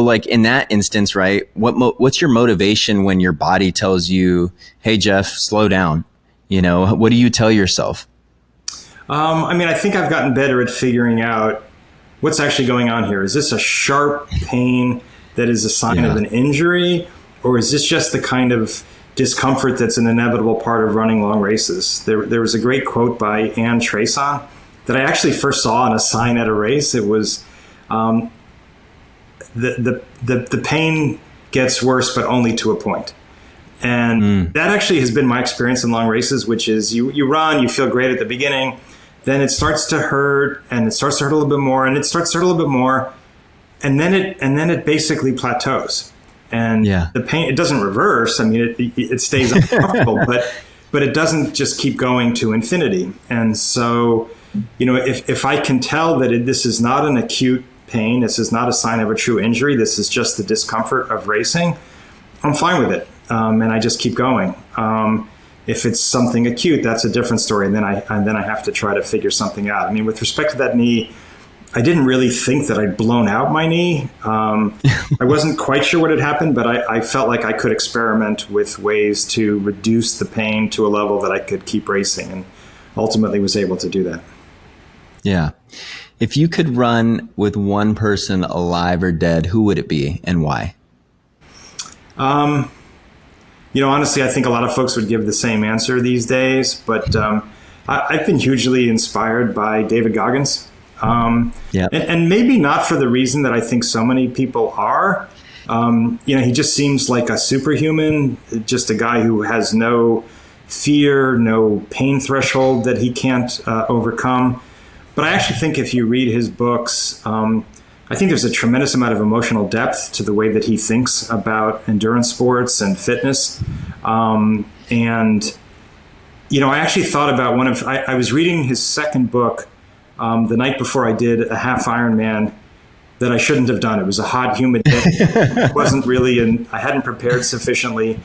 like in that instance, right? What's your motivation when your body tells you, "Hey, Jeff, slow down"? What do you tell yourself? I think I've gotten better at figuring out what's actually going on here. Is this a sharp pain that is a sign of an injury? Or is this just the kind of discomfort that's an inevitable part of running long races? There was a great quote by Anne Trason that I actually first saw on a sign at a race. It was, the pain gets worse, but only to a point. And that actually has been my experience in long races, which is you run, you feel great at the beginning, then it starts to hurt, and it starts to hurt a little bit more, and it starts to hurt a little bit more, and then it basically plateaus. And the pain, it doesn't reverse. It stays uncomfortable, but it doesn't just keep going to infinity. And so, if I can tell that this is not an acute pain, this is not a sign of a true injury, this is just the discomfort of racing, I'm fine with it. And I just keep going. If it's something acute, that's a different story. And then I have to try to figure something out. With respect to that knee, I didn't really think that I'd blown out my knee. I wasn't quite sure what had happened, but I felt like I could experiment with ways to reduce the pain to a level that I could keep racing, and ultimately was able to do that. Yeah. If you could run with one person, alive or dead, who would it be and why? Honestly, I think a lot of folks would give the same answer these days, but I've been hugely inspired by David Goggins. And maybe not for the reason that I think so many people are. He just seems like a superhuman, just a guy who has no fear, no pain threshold that he can't overcome. But I actually think if you read his books, I think there's a tremendous amount of emotional depth to the way that he thinks about endurance sports and fitness. I actually thought about I was reading his second book the night before I did a half Ironman that I shouldn't have done. It was a hot, humid day. It wasn't really, I hadn't prepared sufficiently.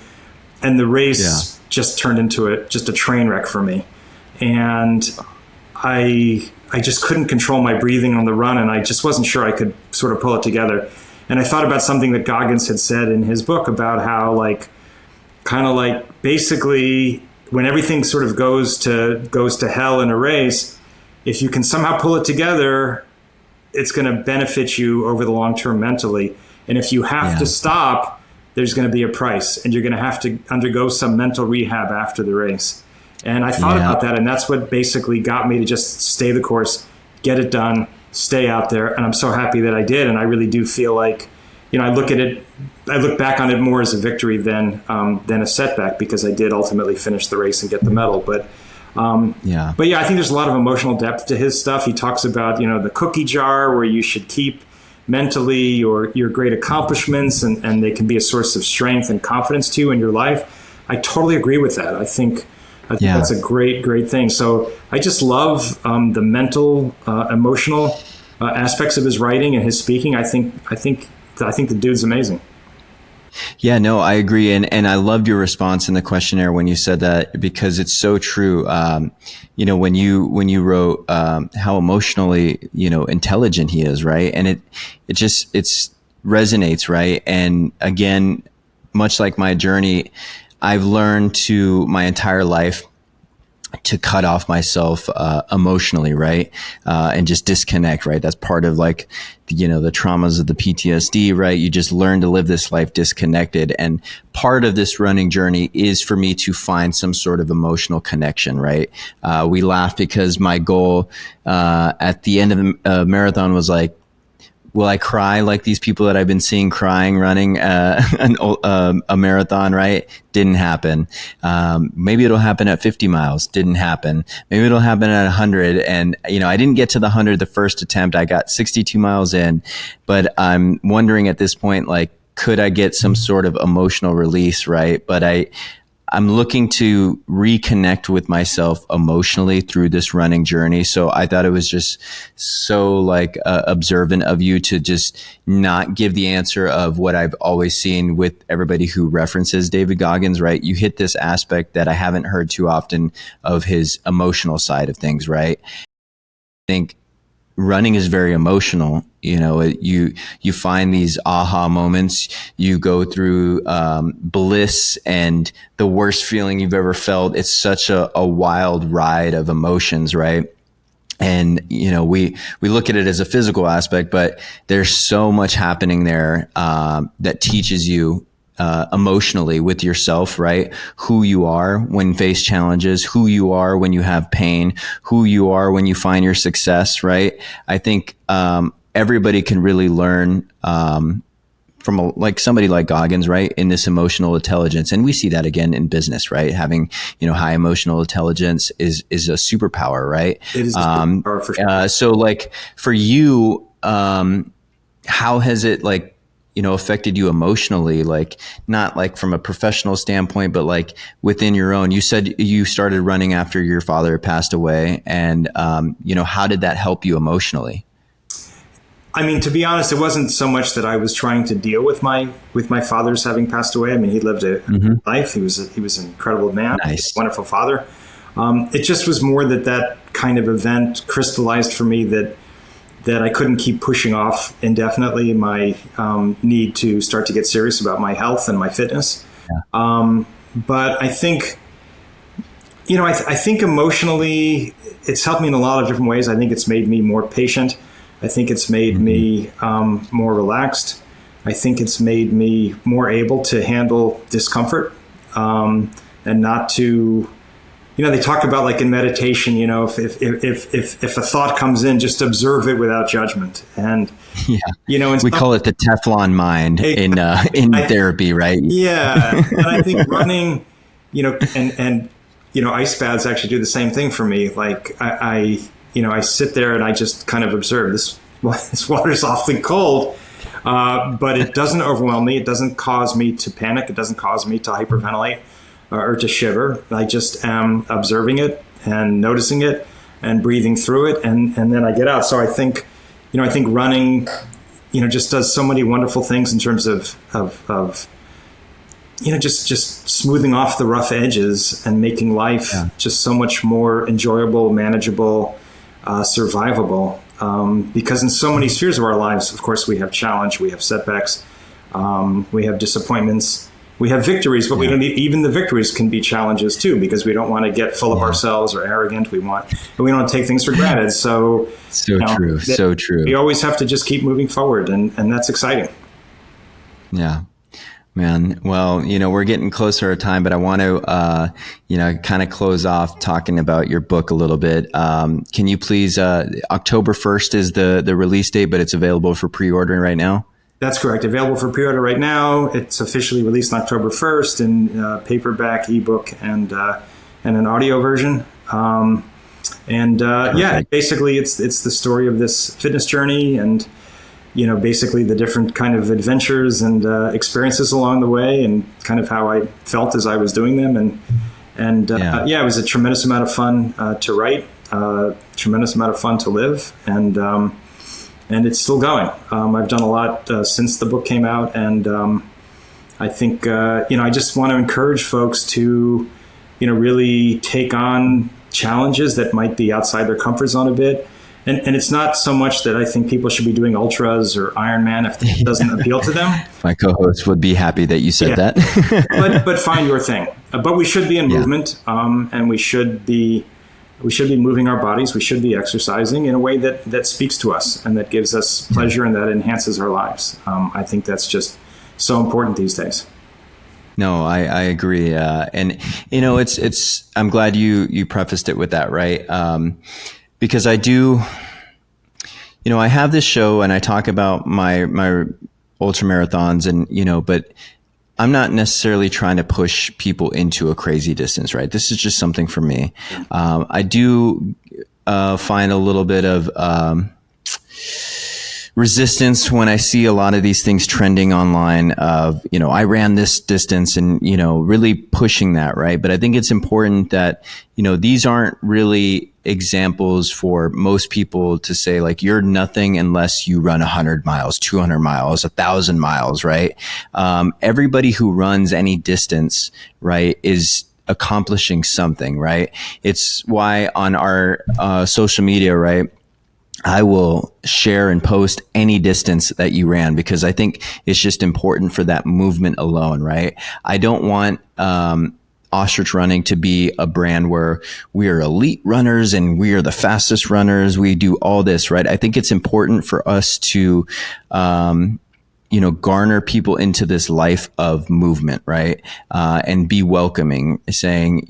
And the race just turned into a train wreck for me. And I just couldn't control my breathing on the run, and I just wasn't sure I could sort of pull it together. And I thought about something that Goggins had said in his book about how basically when everything sort of goes to hell in a race, if you can somehow pull it together, it's going to benefit you over the long term mentally. And if you have to stop, there's going to be a price, and you're going to have to undergo some mental rehab after the race. And I thought about that, and that's what basically got me to just stay the course, get it done, stay out there. And I'm so happy that I did. And I really do feel like I look back on it more as a victory than a setback, because I did ultimately finish the race and get the medal. But yeah, I think there's a lot of emotional depth to his stuff. He talks about, the cookie jar where you should keep mentally your great accomplishments, and they can be a source of strength and confidence to you in your life. I totally agree with that. I think that's a great thing. So I just love the mental, emotional aspects of his writing and his speaking. I think the dude's amazing. Yeah, no, I agree. And I loved your response in the questionnaire when you said that, because it's so true. When you wrote, how emotionally, intelligent he is, right? And it resonates, right? And again, much like my journey, I've learned to my entire life to cut off myself emotionally, right? And just disconnect, right? That's part of the traumas of the PTSD, right? You just learn to live this life disconnected. And part of this running journey is for me to find some sort of emotional connection, right? We laugh because my goal at the end of the marathon was like, will I cry like these people that I've been seeing crying running a marathon, right? Didn't happen. Maybe it'll happen at 50 miles. Didn't happen. Maybe it'll happen at 100. And, I didn't get to the 100 the first attempt. I got 62 miles in. But I'm wondering at this point, could I get some sort of emotional release, right? But I'm looking to reconnect with myself emotionally through this running journey. So I thought it was just so observant of you to just not give the answer of what I've always seen with everybody who references David Goggins, right? You hit this aspect that I haven't heard too often of his emotional side of things, right? I think running is very emotional. You find these aha moments. You go through bliss and the worst feeling you've ever felt. It's such a wild ride of emotions, right? And, we look at it as a physical aspect, but there's so much happening there that teaches you emotionally with yourself, right? Who you are when faced challenges, who you are when you have pain, who you are when you find your success, right? I think everybody can really learn from somebody like Goggins, right? In this emotional intelligence. And we see that again in business, right? Having, high emotional intelligence is a superpower, right? It is a superpower for sure. So for you, how has it affected you emotionally, not from a professional standpoint, but within your own? You said you started running after your father passed away. And, how did that help you emotionally? I mean, to be honest, it wasn't so much that I was trying to deal with my father's having passed away. I mean, he lived a life. He was an incredible man, nice. Wonderful father. It just was more that kind of event crystallized for me that I couldn't keep pushing off indefinitely my need to start to get serious about my health and my fitness. Yeah. But I think, I think emotionally it's helped me in a lot of different ways. I think it's made me more patient. I think it's made me more relaxed. I think it's made me more able to handle discomfort and not to, they talk about in meditation, if a thought comes in, just observe it without judgment. And, we call it the Teflon mind in therapy, right? Yeah. And I think running, and ice baths actually do the same thing for me. I sit there and I just kind of observe this water's awfully cold, but it doesn't overwhelm me. It doesn't cause me to panic. It doesn't cause me to hyperventilate or to shiver. I just am observing it and noticing it and breathing through it. And then I get out. So I think running, just does so many wonderful things in terms of just smoothing off the rough edges and making life just so much more enjoyable, manageable, survivable. Because in so many spheres of our lives, of course, we have challenge, we have setbacks, we have disappointments, we have victories, but we don't need, even the victories can be challenges too, because we don't want to get full of ourselves or arrogant. We don't take things for granted. So true. So true. We always have to just keep moving forward, and that's exciting. Yeah. Man, well, we're getting closer to time, but I want to, kind of close off talking about your book a little bit. Can you please, October 1st is the release date, but it's available for pre-ordering right now? That's correct. Available for pre-order right now. It's officially released on October 1st in paperback, ebook, and an audio version. Basically it's the story of this fitness journey and, basically the different kind of adventures and experiences along the way and kind of how I felt as I was doing them. And it was a tremendous amount of fun to write, tremendous amount of fun to live. And it's still going. I've done a lot since the book came out. And I think, I just want to encourage folks to, really take on challenges that might be outside their comfort zone a bit. And it's not so much that I think people should be doing ultras or Ironman if it doesn't appeal to them. My co-host would be happy that you said that. but find your thing. But we should be in movement, and we should be moving our bodies. We should be exercising in a way that speaks to us and that gives us pleasure and that enhances our lives. I think that's just so important these days. No, I agree. And it's, I'm glad you prefaced it with that, right? Because I do, I have this show and I talk about my ultramarathons and, but I'm not necessarily trying to push people into a crazy distance, right? This is just something for me. I do find a little bit of resistance when I see a lot of these things trending online of, I ran this distance and, really pushing that, right? But I think it's important that, these aren't really examples for most people to say like, you're nothing unless you run 100 miles, 200 miles, 1,000 miles, right? Everybody who runs any distance, right, is accomplishing something, right? It's why on our social media, right, I will share and post any distance that you ran because I think it's just important for that movement alone, right? I don't want Ostrich Running to be a brand where we are elite runners and we are the fastest runners. We do all this, right? I think it's important for us to, garner people into this life of movement, right? And be welcoming, saying,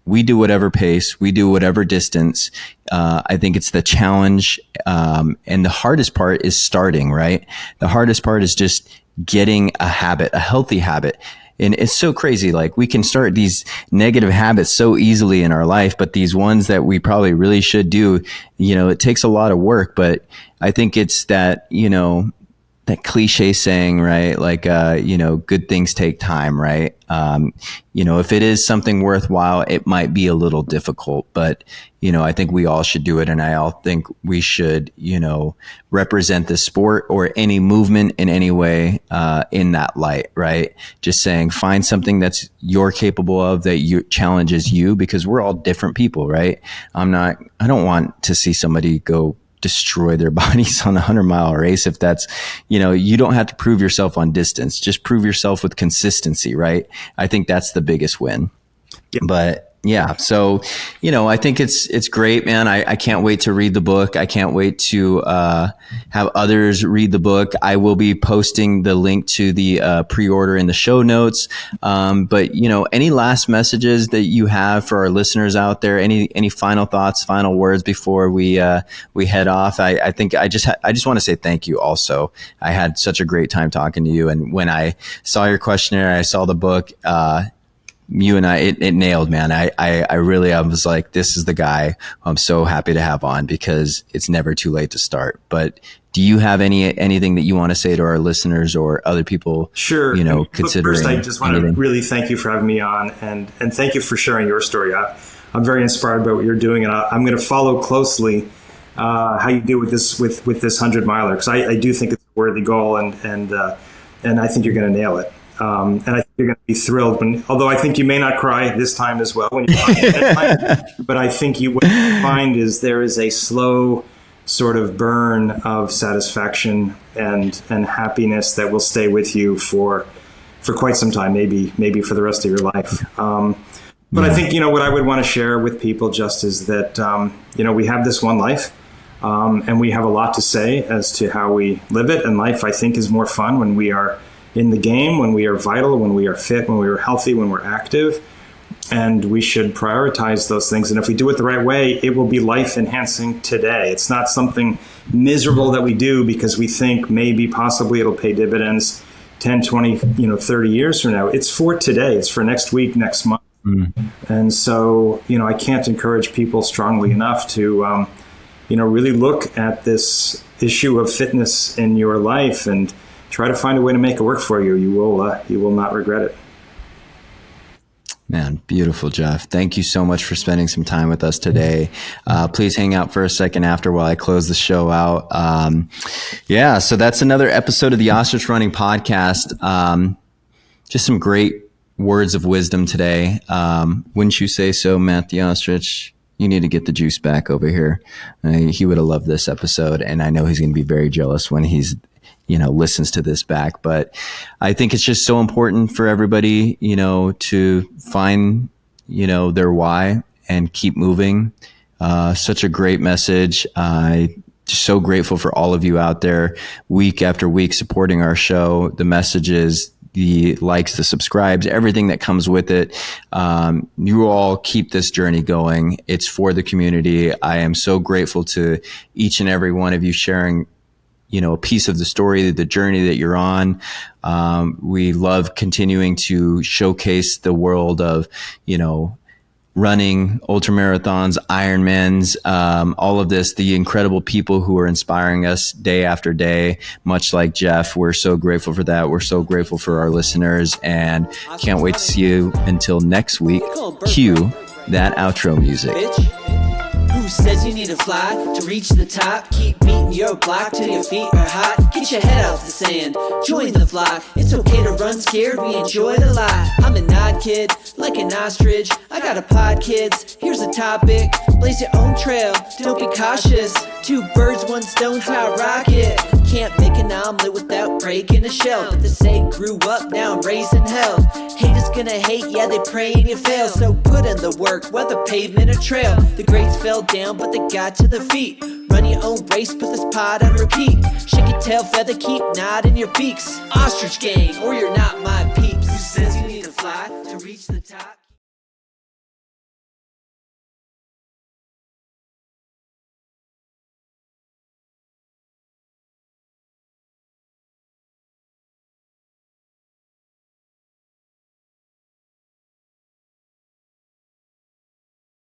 we do whatever pace, we do whatever distance. I think it's the challenge. And the hardest part is starting, right? The hardest part is just getting a habit, a healthy habit. And it's so crazy. Like we can start these negative habits so easily in our life, but these ones that we probably really should do, it takes a lot of work, but I think it's that, that cliche saying, right? Like, good things take time, right? If it is something worthwhile, it might be a little difficult, but, I think we all should do it. And I all think we should, represent the sport or any movement in any way, in that light, right? Just saying, find something that's you're capable of, that challenges you, because we're all different people, right? I don't want to see somebody go destroy their bodies on a 100-mile race. If that's, you don't have to prove yourself on distance, just prove yourself with consistency, right? I think that's the biggest win. Yeah. But yeah, so, I think it's great, man. I can't wait to read the book. I can't wait to have others read the book. I will be posting the link to the pre-order in the show notes. But any last messages that you have for our listeners out there? Any final thoughts, final words before we head off? I think I just want to say thank you. Also, I had such a great time talking to you, and when I saw your questionnaire, I saw the book. You and it nailed, man. I was like, this is the guy I'm so happy to have on, because it's never too late to start. But do you have anything that you want to say to our listeners or other people? Sure. Considering. First, I just want to really thank you for having me on, and thank you for sharing your story. I'm very inspired by what you're doing, and I'm going to follow closely how you do with this 100-miler, because I do think it's a worthy goal, and I think you're going to nail it. And I think you're going to be thrilled. Although I think you may not cry this time as well when you find it. But I think what you find is there is a slow sort of burn of satisfaction and happiness that will stay with you for quite some time, maybe for the rest of your life. But I think, what I would want to share with people just is that, we have this one life, and we have a lot to say as to how we live it. And life, I think, is more fun when we are in the game, when we are vital, when we are fit, when we are healthy, when we're active. And we should prioritize those things. And if we do it the right way, it will be life enhancing today. It's not something miserable that we do because we think maybe possibly it'll pay dividends 10, 20, 30 years from now. It's for today. It's for next week, next month. And so, I can't encourage people strongly enough to, really look at this issue of fitness in your life and try to find a way to make it work for you. You will not regret it. Man, beautiful, Jeff. Thank you so much for spending some time with us today. Please hang out for a second after while I close the show out. So that's another episode of the Ostrich Running Podcast. Just some great words of wisdom today. Wouldn't you say so, Matt the Ostrich? You need to get the juice back over here. He would have loved this episode, and I know he's going to be very jealous when he's listens to this back. But I think it's just so important for everybody, to find, their why and keep moving. Such a great message. Just so grateful for all of you out there week after week supporting our show, the messages, the likes, the subscribes, everything that comes with it. You all keep this journey going. It's for the community. I am so grateful to each and every one of you sharing a piece of the story, the journey that you're on. We love continuing to showcase the world of, running, ultramarathons, Ironmans, all of this, the incredible people who are inspiring us day after day, much like Jeff. We're so grateful for that. We're so grateful for our listeners, and can't wait to see you until next week. Cue that outro music. Who says you need to fly to reach the top? Keep beating your block till your feet are hot. Get your head out the sand, join the flock. It's okay to run scared, we enjoy it a lot. I'm an odd kid, like an ostrich. I got a pod, kids, here's a topic. Blaze your own trail, don't be cautious. 2 birds, 1 stone's how I rock it. Can't make an omelet without breaking a shell. But the say grew up, now I'm raising hell. Haters gonna hate, yeah, they praying you fail. So put in the work, whether pavement or trail. The greats fell down, but they got to the feet. Run your own race, put this pod on repeat. Shake your tail feather, keep nodding your beaks. Ostrich gang, or you're not my peeps. Who says you